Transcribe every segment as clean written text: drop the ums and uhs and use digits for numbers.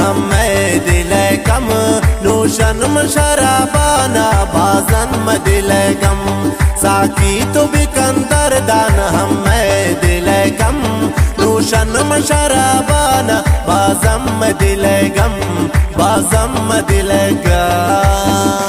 हम मैं दिल गम नूशन शराबाना बाजन में दिल गम साकी तो बिकंदर दान हम मैं दिल गम नूशन शराबाना बाजम में दिल गम बाजम में दिल गम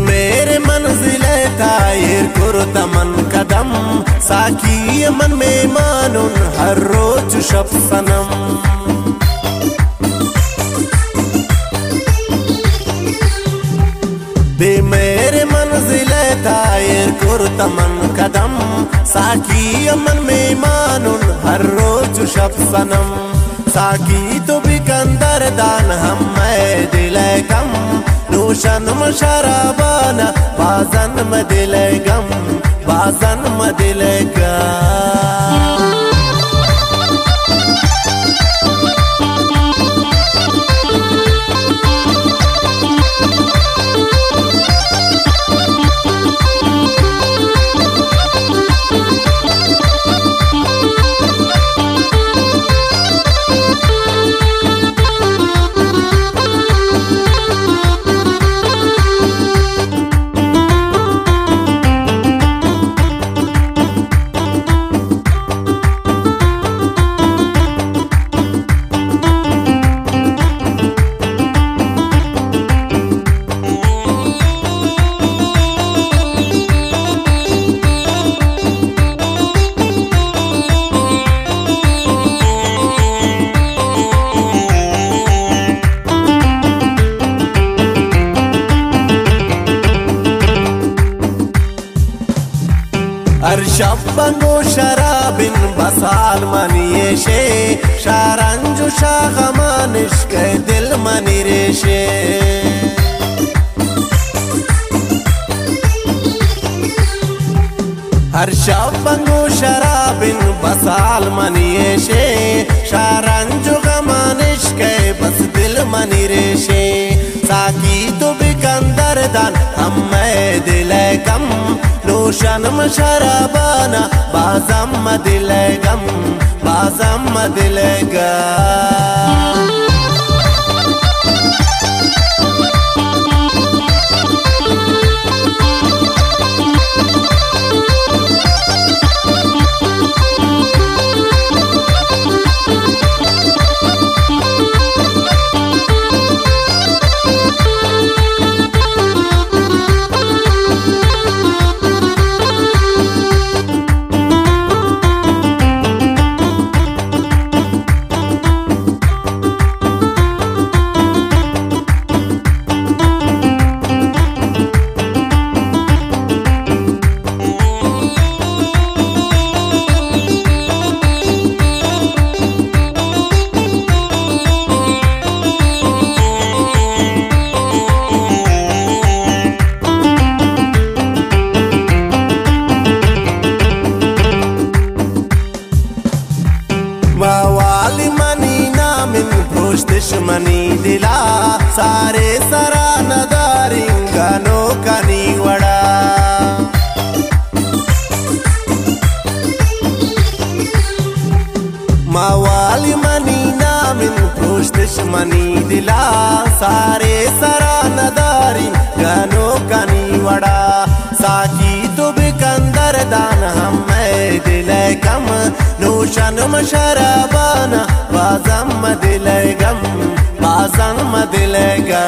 मेरे मंजिल तायर कुरतमन कदम साकी मन में मानुन हर रोज शब सनम बे मेरे मंजिल तायर कुरतमन कदम साकी मन में मानुन हर रोज शब सनम साकी तो बिकंदर दान हम मैं दिल गम नूशन शराबाना बाजन में दिल गम बाजन में दिल गम अर्शबंगो शराबिन बसाल मनियेशे शारंजु शागमानिश के दिल मनिरेशे अर्शबंगो शराबिन बसाल मनियेशे शारंजु गमानिश के बस दिल मनिरेशे साकी तो बिकंदर दान हम मैं दिल गम नूशन शराबाना बाजम दिल गम बाजम दिल गम वाली मनी नामिन भ्रोश दुश्मनी दिला सारे सरा नदारी गानो कनी वड़ा मावाली मनी नामिन भ्रोश दुश्मनी दिला सारे सरा नदारी गानो कनी वड़ा साकी तो बिकंदर दान हम मैं दिल गम नूशन शराबाना बाजम दिल गम बाज बाजन मदिलेगा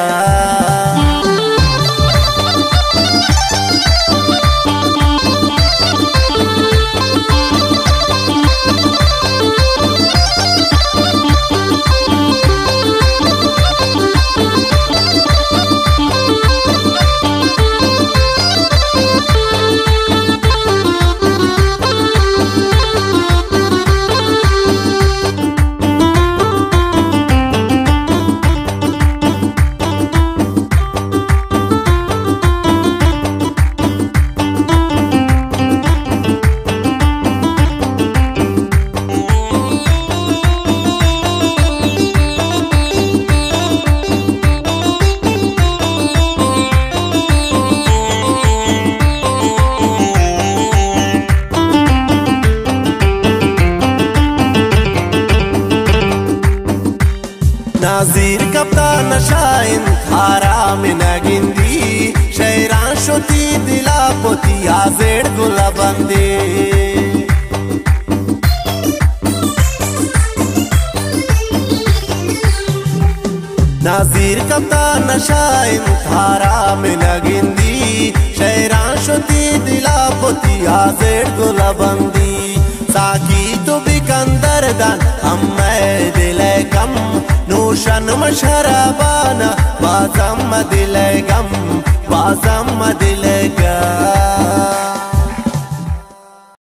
नाजीर कप्तान शाइन थारा में नगिंदी शैरान शोती दिला पोती आजेड़ गुला बंदे नाजीर कप्तान शाइन थारा में नगिंदी शैरान शोती दिला पोती आजेड़ गुला बंदी साकी तो बिकंदर दान हम दिले कम नूशन मशरबाना बाजम दिले गम बाजम दिले गा